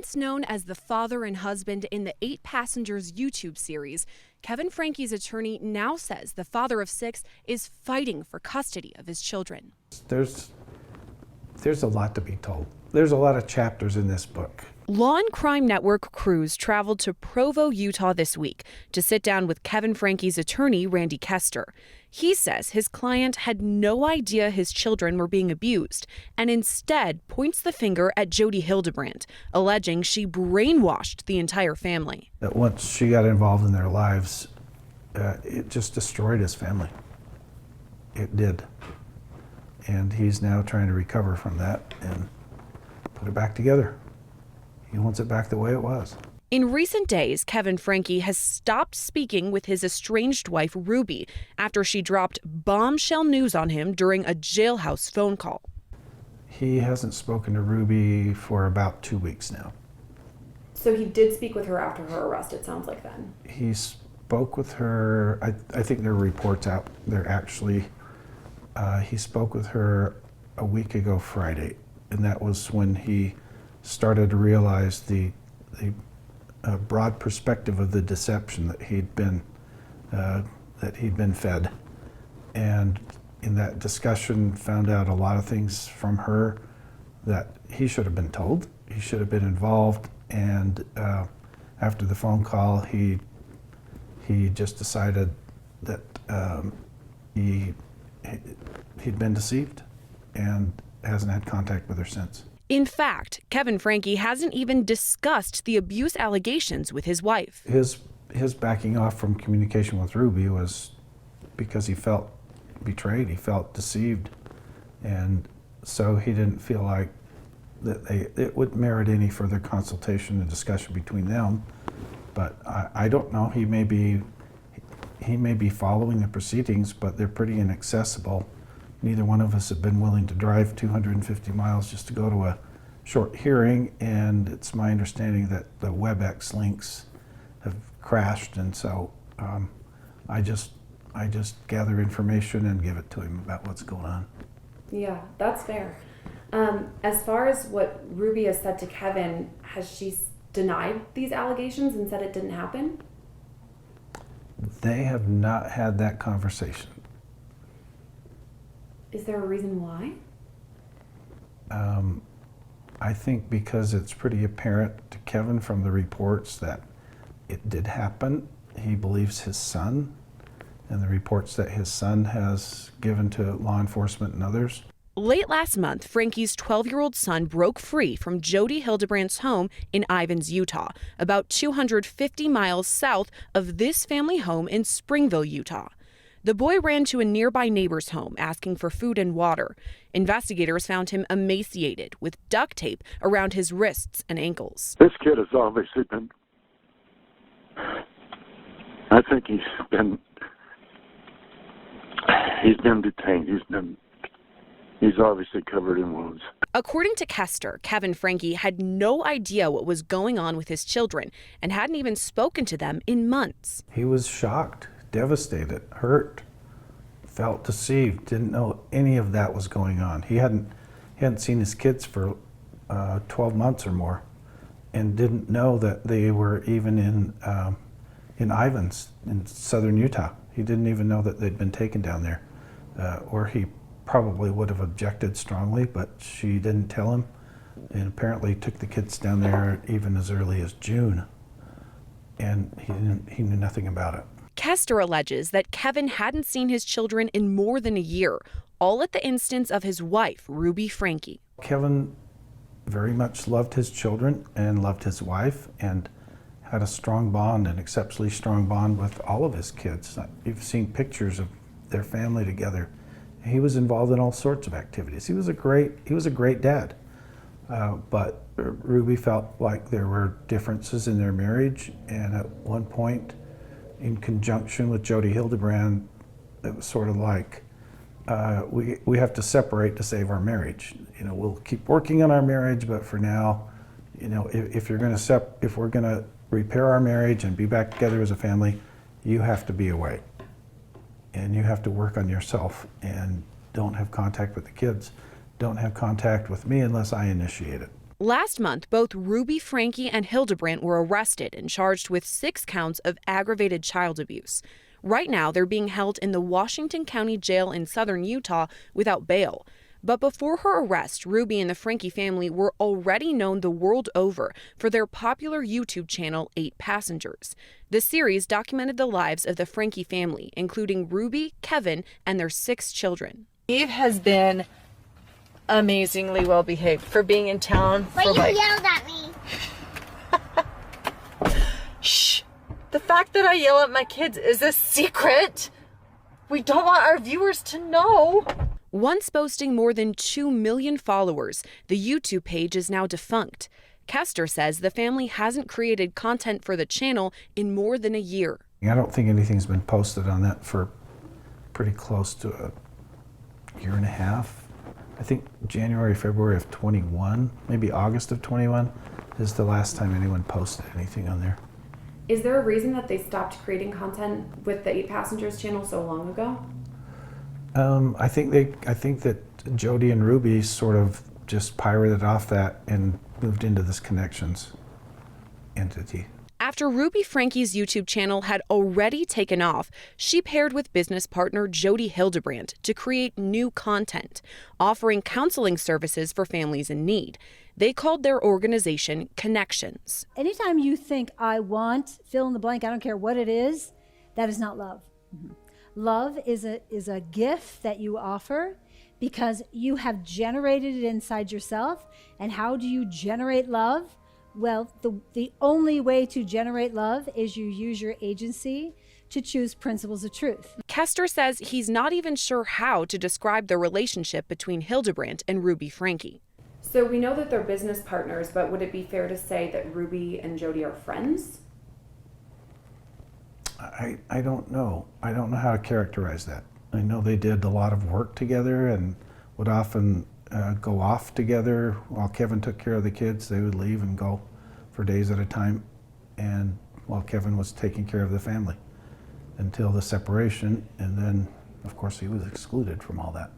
Once known as the father and husband in the 8 Passengers YouTube series, Kevin Frankie's attorney now says the father of 6 is fighting for custody of his children. There's a lot to be told. There's a lot of chapters in this book. Law and Crime Network crews traveled to Provo, Utah this week to sit down with Kevin Frankie's attorney, Randy Kester. He says his client had no idea his children were being abused and instead points the finger at Judi Hildebrandt, alleging she brainwashed the entire family. That once she got involved in their lives, it just destroyed his family. It did. And he's now trying to recover from that and put it back together. He wants it back the way it was. In recent days, Kevin Frankie has stopped speaking with his estranged wife, Ruby, after she dropped bombshell news on him during a jailhouse phone call. He hasn't spoken to Ruby for about 2 weeks now. So he did speak with her after her arrest, it sounds like then. He spoke with her, I think there are reports out there actually. He spoke with her a week ago Friday, and that was when he started to realize the broad perspective of the deception that he'd been fed, and in that discussion found out a lot of things from her that he should have been told. He should have been involved, and after the phone call, he just decided that he'd been deceived and hasn't had contact with her since. In fact, Kevin Frankie hasn't even discussed the abuse allegations with his wife. His backing off from communication with Ruby was because he felt betrayed, he felt deceived, and so he didn't feel like that it would merit any further consultation and discussion between them. But I don't know, he may be following the proceedings, but they're pretty inaccessible. Neither one of us have been willing to drive 250 miles just to go to a short hearing, and it's my understanding that the WebEx links have crashed, and so I just gather information and give it to him about what's going on. Yeah, that's fair. As far as what Ruby has said to Kevin, has she denied these allegations and said it didn't happen? They have not had that conversation. Is there a reason why? I think because it's pretty apparent to Kevin from the reports that it did happen. He believes his son and the reports that his son has given to law enforcement and others. Late last month, Frankie's 12-year-old son broke free from Judi Hildebrandt's home in Ivins, Utah, about 250 miles south of this family home in Springville, Utah. The boy ran to a nearby neighbor's home asking for food and water. Investigators found him emaciated with duct tape around his wrists and ankles. This kid has obviously been, I think he's been detained. He's obviously covered in wounds. According to Kester, Kevin Frankie had no idea what was going on with his children and hadn't even spoken to them in months. He was shocked, devastated, hurt, felt deceived, didn't know any of that was going on. He hadn't seen his kids for 12 months or more, and didn't know that they were even in Ivins in southern Utah. He didn't even know that they'd been taken down there, or he probably would have objected strongly, but she didn't tell him, and apparently took the kids down there even as early as June, and he knew nothing about it. Kester alleges that Kevin hadn't seen his children in more than a year, all at the instance of his wife, Ruby Frankie. Kevin very much loved his children and loved his wife and had a strong bond, an exceptionally strong bond with all of his kids. You've seen pictures of their family together. He was involved in all sorts of activities. He was a great dad. But Ruby felt like there were differences in their marriage, and at one point, in conjunction with Judi Hildebrandt, it was sort of like, we have to separate to save our marriage. You know, we'll keep working on our marriage, but for now, you know, if we're gonna repair our marriage and be back together as a family, you have to be away. And you have to work on yourself and don't have contact with the kids. Don't have contact with me unless I initiate it. Last month, both Ruby Franke and Hildebrandt were arrested and charged with 6 counts of aggravated child abuse. Right now, they're being held in the Washington County Jail in southern Utah without bail. But before her arrest, Ruby and the Franke family were already known the world over for their popular YouTube channel, 8 Passengers. The series documented the lives of the Franke family, including Ruby, Kevin, and their 6 children. Eve has been amazingly well behaved for being in town. But you yelled at me. Shh. The fact that I yell at my kids is a secret. We don't want our viewers to know. Once boasting more than 2 million followers, the YouTube page is now defunct. Kester says the family hasn't created content for the channel in more than a year. I don't think anything's been posted on that for pretty close to a year and a half. I think January, February of 21, maybe August of 21 is the last time anyone posted anything on there. Is there a reason that they stopped creating content with the 8 Passengers channel so long ago? I think that Judi and Ruby sort of just pirated off that and moved into this Connections entity. After Ruby Franke's YouTube channel had already taken off, she paired with business partner Judi Hildebrandt to create new content, offering counseling services for families in need. They called their organization Connections. Anytime you think, I want, fill in the blank, I don't care what it is, that is not love. Love is a gift that you offer because you have generated it inside yourself. And how do you generate love? Well, the only way to generate love is you use your agency to choose principles of truth. Kester says he's not even sure how to describe the relationship between Hildebrandt and Ruby Franke. So we know that they're business partners, but would it be fair to say that Ruby and Judi are friends? I don't know. I don't know how to characterize that. I know they did a lot of work together and would often go off together. While Kevin took care of the kids, they would leave and go for days at a time, and while Kevin was taking care of the family until the separation, and then of course he was excluded from all that.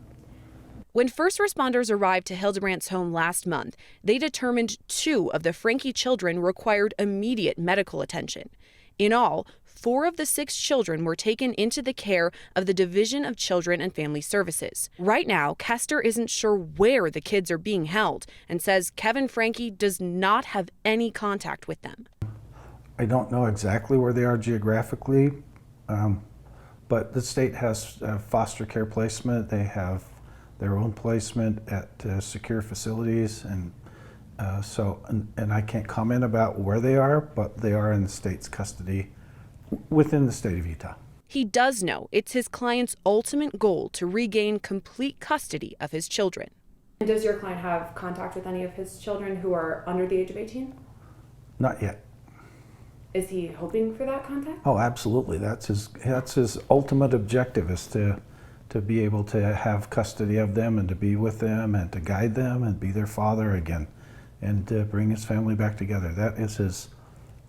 When first responders arrived to Hildebrandt's home last month, they determined 2 of the Franke children required immediate medical attention. In all, 4 of the 6 children were taken into the care of the Division of Children and Family Services. Right now, Kester isn't sure where the kids are being held and says Kevin Franke does not have any contact with them. I don't know exactly where they are geographically, but the state has foster care placement. They have their own placement at secure facilities, and and I can't comment about where they are, but they are in the state's custody within the state of Utah. He does know it's his client's ultimate goal to regain complete custody of his children. And does your client have contact with any of his children who are under the age of 18? Not yet. Is he hoping for that contact? Oh, absolutely. That's his ultimate objective, is to be able to have custody of them and to be with them and to guide them and be their father again and to bring his family back together. That is his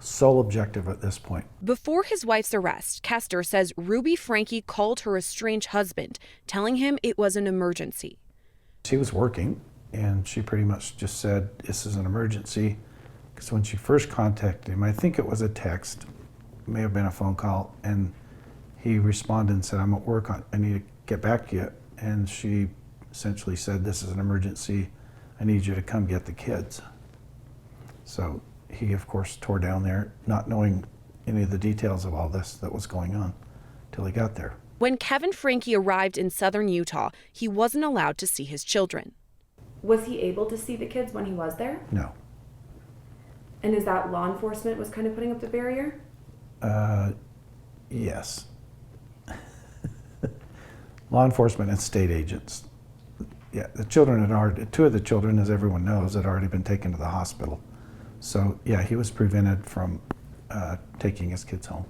sole objective at this point. Before his wife's arrest, Kester says Ruby Franke called her estranged husband, telling him it was an emergency. She was working, and she pretty much just said, this is an emergency. Because when she first contacted him, I think it was a text, may have been a phone call, and he responded and said, I'm at work, I need to get back to you. And she essentially said, this is an emergency, I need you to come get the kids. So he, of course, tore down there, not knowing any of the details of all this that was going on till he got there. When Kevin Franke arrived in southern Utah, he wasn't allowed to see his children. Was he able to see the kids when he was there? No. And is that law enforcement was kind of putting up the barrier? Yes. Law enforcement and state agents. Yeah, the children had already, 2 of the children, as everyone knows, had already been taken to the hospital. So yeah, he was prevented from taking his kids home.